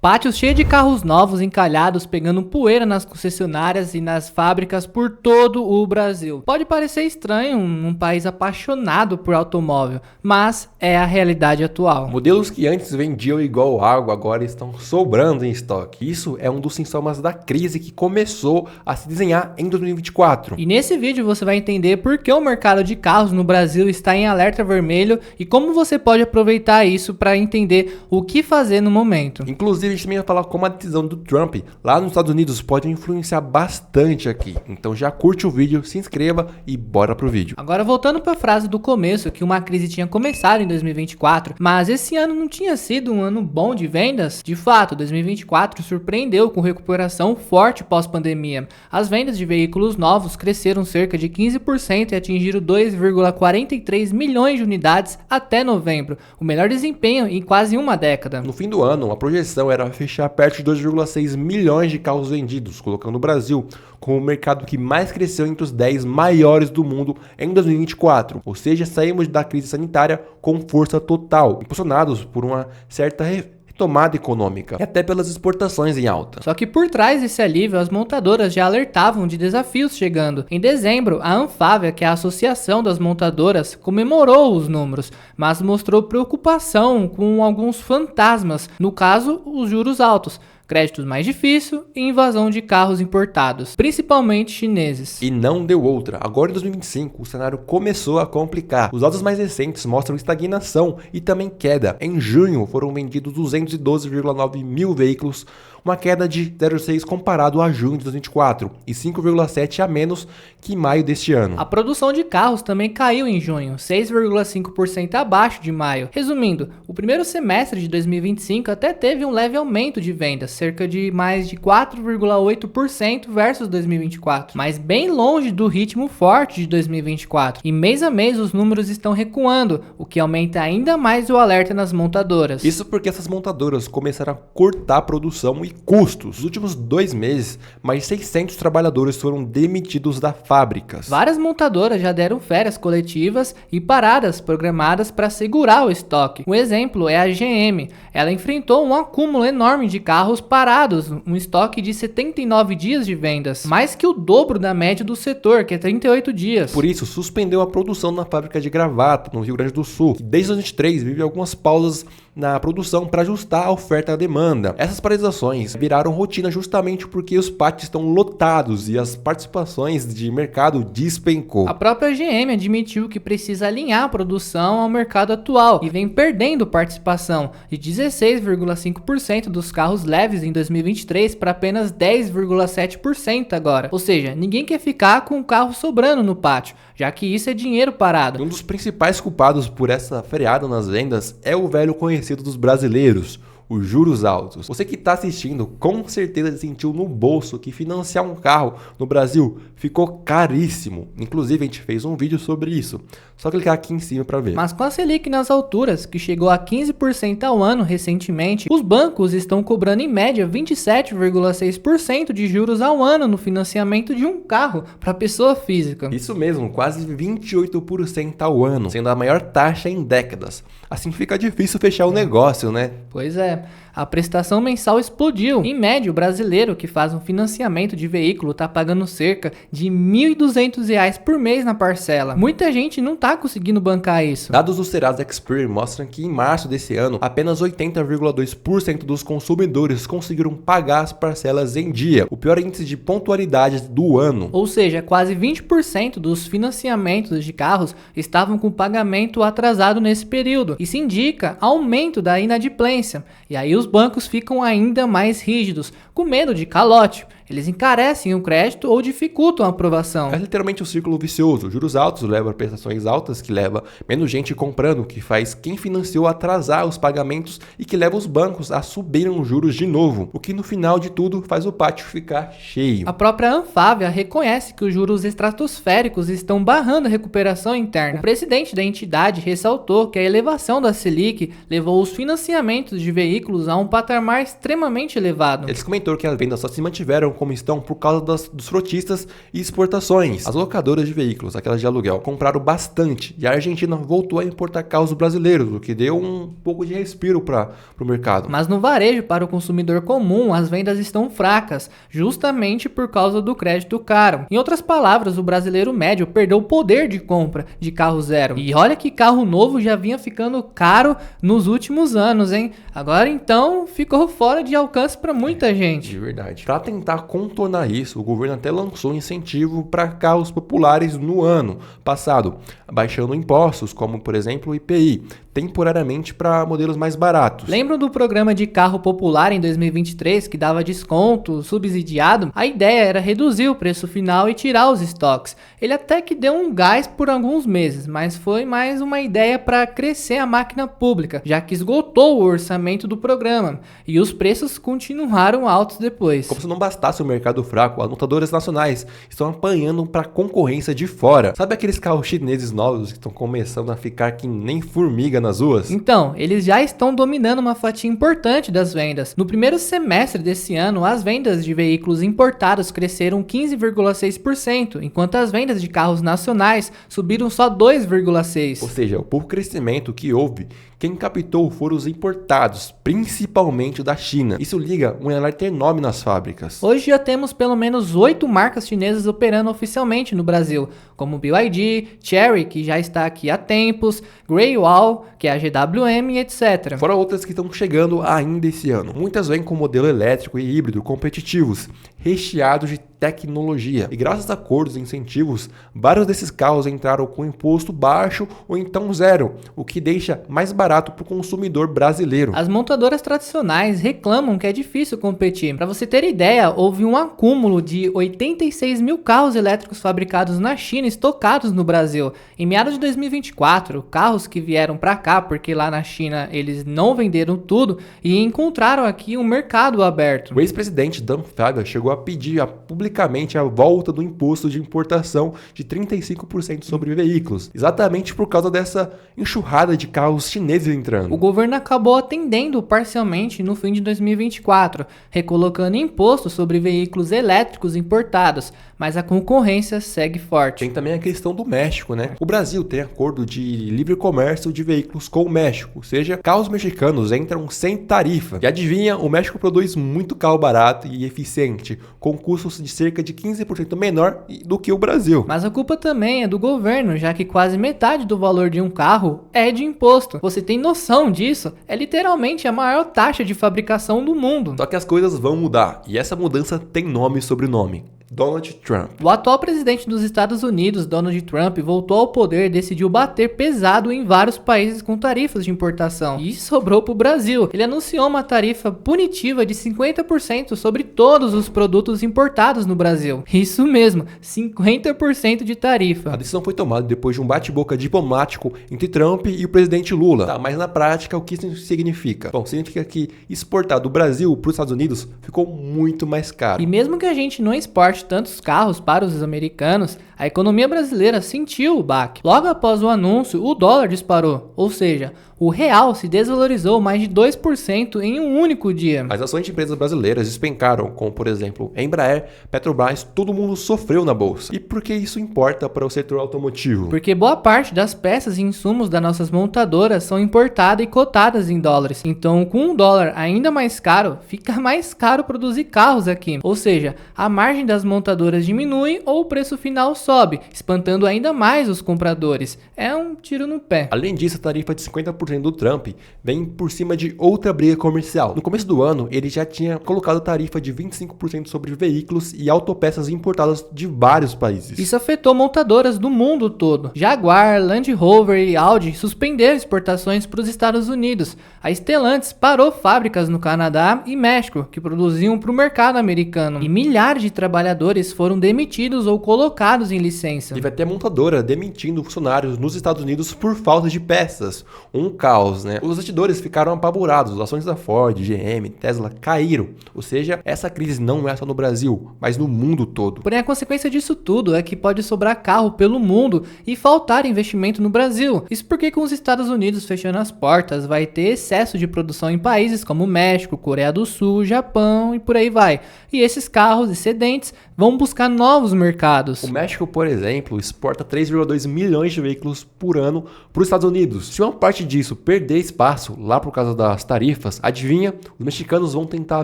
Pátios cheios de carros novos encalhados pegando poeira nas concessionárias e nas fábricas por todo o Brasil. Pode parecer estranho num país apaixonado por automóvel, mas é a realidade atual. Modelos que antes vendiam igual água agora estão sobrando em estoque. Isso é um dos sintomas da crise que começou a se desenhar em 2024. E nesse vídeo você vai entender por que o mercado de carros no Brasil está em alerta vermelho e como você pode aproveitar isso para entender o que fazer no momento. Inclusive, a gente também vai falar como a decisão do Trump lá nos Estados Unidos pode influenciar bastante aqui. Então já curte o vídeo, se inscreva e bora pro vídeo. Agora voltando para a frase do começo, que uma crise tinha começado em 2024, mas esse ano não tinha sido um ano bom de vendas? De fato, 2024 surpreendeu com recuperação forte pós-pandemia. As vendas de veículos novos cresceram cerca de 15% e atingiram 2,43 milhões de unidades até novembro, o melhor desempenho em quase uma década. No fim do ano, a projeção era fechar perto de 2,6 milhões de carros vendidos, colocando o Brasil como o mercado que mais cresceu entre os 10 maiores do mundo em 2024. Ou seja, saímos da crise sanitária com força total, impulsionados por uma certa retomada econômica e até pelas exportações em alta. Só que por trás desse alívio, as montadoras já alertavam de desafios chegando. Em dezembro, a Anfávia, que é a Associação das Montadoras, comemorou os números, mas mostrou preocupação com alguns fantasmas, no caso, os juros altos, créditos mais difíceis e invasão de carros importados, principalmente chineses. E não deu outra. Agora em 2025, o cenário começou a complicar. Os dados mais recentes mostram estagnação e também queda. Em junho, foram vendidos 212,9 mil veículos, uma queda de 0,6 comparado a junho de 2024 e 5,7 a menos que em maio deste ano. A produção de carros também caiu em junho, 6,5% abaixo de maio. Resumindo, o primeiro semestre de 2025 até teve um leve aumento de vendas, cerca de mais de 4,8% versus 2024, mas bem longe do ritmo forte de 2024. E mês a mês os números estão recuando, o que aumenta ainda mais o alerta nas montadoras. Isso porque essas montadoras começaram a cortar a produção e custos. Nos últimos 2 meses, mais 600 trabalhadores foram demitidos das fábricas. Várias montadoras já deram férias coletivas e paradas programadas para segurar o estoque. Um exemplo é a GM. Ela enfrentou um acúmulo enorme de carros parados, um estoque de 79 dias de vendas, mais que o dobro da média do setor, que é 38 dias. Por isso, suspendeu a produção na fábrica de Gravata, no Rio Grande do Sul, que desde 2023 vive algumas pausas na produção para ajustar a oferta à demanda. Essas paralisações viraram rotina justamente porque os pátios estão lotados e as participações de mercado despencou. A própria GM admitiu que precisa alinhar a produção ao mercado atual e vem perdendo participação de 16,5% dos carros leves em 2023 para apenas 10,7% agora. Ou seja, ninguém quer ficar com o carro sobrando no pátio, já que isso é dinheiro parado. Um dos principais culpados por essa freada nas vendas é o velho conhecido dos brasileiros, os juros altos. Você que está assistindo com certeza sentiu no bolso que financiar um carro no Brasil ficou caríssimo. Inclusive a gente fez um vídeo sobre isso. Só clicar aqui em cima para ver. Mas com a Selic nas alturas, que chegou a 15% ao ano recentemente, os bancos estão cobrando em média 27,6% de juros ao ano no financiamento de um carro para pessoa física. Isso mesmo, quase 28% ao ano, sendo a maior taxa em décadas. Assim fica difícil fechar o negócio, né? Pois é. A prestação mensal explodiu. Em média, o brasileiro que faz um financiamento de veículo está pagando cerca de R$ 1.200 por mês na parcela. Muita gente não está conseguindo bancar isso. Dados do Serasa Experian mostram que em março desse ano, apenas 80,2% dos consumidores conseguiram pagar as parcelas em dia, o pior índice de pontualidade do ano. Ou seja, quase 20% dos financiamentos de carros estavam com pagamento atrasado nesse período. Isso indica aumento da inadimplência. E aí os bancos ficam ainda mais rígidos, com medo de calote. Eles encarecem o crédito ou dificultam a aprovação. É literalmente um círculo vicioso. Juros altos levam a prestações altas, que leva menos gente comprando, que faz quem financiou atrasar os pagamentos e que leva os bancos a subirem os juros de novo, o que no final de tudo faz o pátio ficar cheio. A própria Anfávia reconhece que os juros estratosféricos estão barrando a recuperação interna. O presidente da entidade ressaltou que a elevação da Selic levou os financiamentos de veículos a um patamar extremamente elevado. Eles comentou que as vendas só se mantiveram como estão por causa dos frotistas e exportações. As locadoras de veículos, aquelas de aluguel, compraram bastante e a Argentina voltou a importar carros brasileiros, o que deu um pouco de respiro para o mercado. Mas no varejo, para o consumidor comum, as vendas estão fracas, justamente por causa do crédito caro. Em outras palavras, o brasileiro médio perdeu o poder de compra de carro zero. E olha que carro novo já vinha ficando caro nos últimos anos, hein? Agora então ficou fora de alcance para muita gente. De verdade. Para tentar contornar isso, o governo até lançou incentivo para carros populares no ano passado, baixando impostos, como por exemplo o IPI, temporariamente para modelos mais baratos. Lembram do programa de carro popular em 2023 que dava desconto subsidiado? A ideia era reduzir o preço final e tirar os estoques. Ele até que deu um gás por alguns meses, mas foi mais uma ideia para crescer a máquina pública, já que esgotou o orçamento do programa e os preços continuaram altos depois. Como se não bastasse o mercado fraco, as montadoras nacionais estão apanhando para concorrência de fora. Sabe aqueles carros chineses novos que estão começando a ficar que nem formiga nas ruas? Então, eles já estão dominando uma fatia importante das vendas. No primeiro semestre desse ano, as vendas de veículos importados cresceram 15,6%, enquanto as vendas de carros nacionais subiram só 2,6%. Ou seja, o pouco crescimento que houve, quem captou foram os importados, principalmente da China. Isso liga um alerta enorme nas fábricas. Hoje já temos pelo menos 8 marcas chinesas operando oficialmente no Brasil, como BYD, Chery, que já está aqui há tempos, Great Wall, que é a GWM, etc. Fora outras que estão chegando ainda esse ano. Muitas vêm com modelo elétrico e híbrido competitivos, recheados de tecnologia. E graças a acordos e incentivos, vários desses carros entraram com imposto baixo ou então zero, o que deixa mais barato para o consumidor brasileiro. As montadoras tradicionais reclamam que é difícil competir. Para você ter ideia, houve um acúmulo de 86 mil carros elétricos fabricados na China estocados no Brasil. Em meados de 2024, carros que vieram para cá, porque lá na China eles não venderam tudo e encontraram aqui um mercado aberto. O ex-presidente Dan Faga chegou a pedir publicamente a volta do imposto de importação de 35% sobre veículos, exatamente por causa dessa enxurrada de carros chineses entrando. O governo acabou atendendo parcialmente no fim de 2024, recolocando imposto sobre veículos elétricos importados, mas a concorrência segue forte. Tem também a questão do México, né? O Brasil tem acordo de livre comércio de veículos com o México, ou seja, carros mexicanos entram sem tarifa. E adivinha, o México produz muito carro barato e eficiente, com custos de cerca de 15% menor do que o Brasil. Mas a culpa também é do governo, já que quase metade do valor de um carro é de imposto. Você tem noção disso? É literalmente a maior taxa de fabricação do mundo. Só que as coisas vão mudar, e essa mudança tem nome e sobrenome. Donald Trump. O atual presidente dos Estados Unidos, Donald Trump, voltou ao poder e decidiu bater pesado em vários países com tarifas de importação. E sobrou para o Brasil. Ele anunciou uma tarifa punitiva de 50% sobre todos os produtos importados no Brasil. Isso mesmo, 50% de tarifa. A decisão foi tomada depois de um bate-boca diplomático entre Trump e o presidente Lula. Tá, mas na prática, o que isso significa? Bom, significa que exportar do Brasil para os Estados Unidos ficou muito mais caro. E mesmo que a gente não exporte tantos carros para os americanos, a economia brasileira sentiu o baque. Logo após o anúncio, o dólar disparou, ou seja, o real se desvalorizou mais de 2% em um único dia. As ações de empresas brasileiras despencaram, como por exemplo Embraer, Petrobras, todo mundo sofreu na bolsa. E por que isso importa para o setor automotivo? Porque boa parte das peças e insumos das nossas montadoras são importadas e cotadas em dólares. Então, com um dólar ainda mais caro, fica mais caro produzir carros aqui. Ou seja, a margem das montadoras diminui ou o preço final sobe, espantando ainda mais os compradores. É um tiro no pé. Além disso, a tarifa de 50% do Trump vem por cima de outra briga comercial. No começo do ano, ele já tinha colocado tarifa de 25% sobre veículos e autopeças importadas de vários países. Isso afetou montadoras do mundo todo. Jaguar, Land Rover e Audi suspenderam exportações para os Estados Unidos. A Stellantis parou fábricas no Canadá e México, que produziam para o mercado americano. E milhares de trabalhadores foram demitidos ou colocados em sem licença. Teve até montadora demitindo funcionários nos Estados Unidos por falta de peças. Um caos, né? Os investidores ficaram apavorados, as ações da Ford, GM, Tesla caíram. Ou seja, essa crise não é só no Brasil, mas no mundo todo. Porém, a consequência disso tudo é que pode sobrar carro pelo mundo e faltar investimento no Brasil. Isso porque com os Estados Unidos fechando as portas, vai ter excesso de produção em países como México, Coreia do Sul, Japão e por aí vai. E esses carros excedentes vão buscar novos mercados. O México, por exemplo, exporta 3,2 milhões de veículos por ano para os Estados Unidos. Se uma parte disso perder espaço lá por causa das tarifas, adivinha? Os mexicanos vão tentar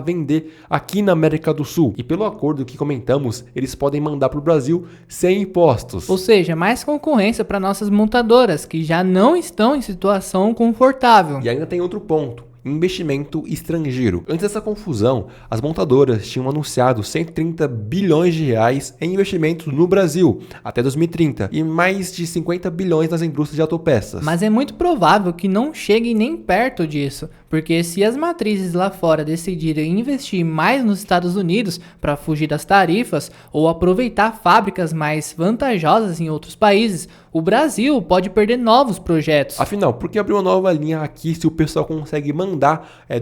vender aqui na América do Sul. E pelo acordo que comentamos, eles podem mandar para o Brasil sem impostos. Ou seja, mais concorrência para nossas montadoras, que já não estão em situação confortável. E ainda tem outro ponto. Investimento estrangeiro. Antes dessa confusão, as montadoras tinham anunciado 130 bilhões de reais em investimentos no Brasil até 2030 e mais de 50 bilhões nas indústrias de autopeças. Mas é muito provável que não chegue nem perto disso, porque se as matrizes lá fora decidirem investir mais nos Estados Unidos para fugir das tarifas ou aproveitar fábricas mais vantajosas em outros países, o Brasil pode perder novos projetos. Afinal, por que abrir uma nova linha aqui se o pessoal consegue mandar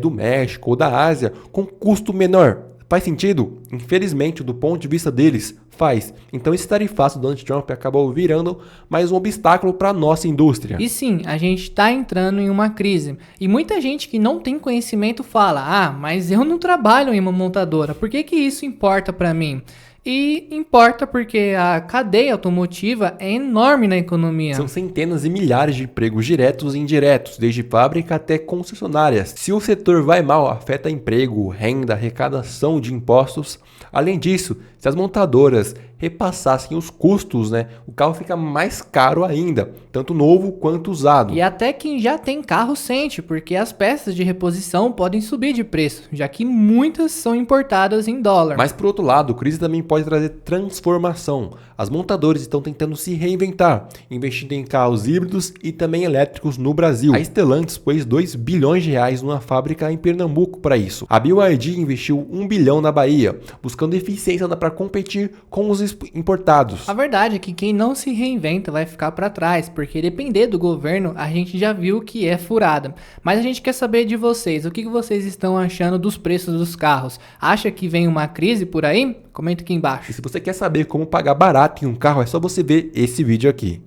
do México ou da Ásia com custo menor? Faz sentido? Infelizmente, do ponto de vista deles, faz. Então esse tarifaço do Donald Trump acabou virando mais um obstáculo para a nossa indústria. E sim, a gente está entrando em uma crise. E muita gente que não tem conhecimento fala: mas eu não trabalho em uma montadora, por que isso importa para mim? E importa porque a cadeia automotiva é enorme na economia. São centenas e milhares de empregos diretos e indiretos, desde fábrica até concessionárias. Se o setor vai mal, afeta emprego, renda, arrecadação de impostos. Além disso, se as montadoras repassassem os custos, o carro fica mais caro ainda, tanto novo quanto usado. E até quem já tem carro sente, porque as peças de reposição podem subir de preço, já que muitas são importadas em dólar. Mas por outro lado, a crise também pode trazer transformação. As montadoras estão tentando se reinventar, investindo em carros híbridos e também elétricos no Brasil. A Stellantis pôs 2 bilhões de reais numa fábrica em Pernambuco para isso. A BYD investiu 1 bilhão na Bahia, buscando eficiência para competir com os importados. A verdade é que quem não se reinventa vai ficar para trás, porque depender do governo a gente já viu que é furada. Mas a gente quer saber de vocês, o que vocês estão achando dos preços dos carros? Acha que vem uma crise por aí? Comenta aqui embaixo. E se você quer saber como pagar barato em um carro, é só você ver esse vídeo aqui.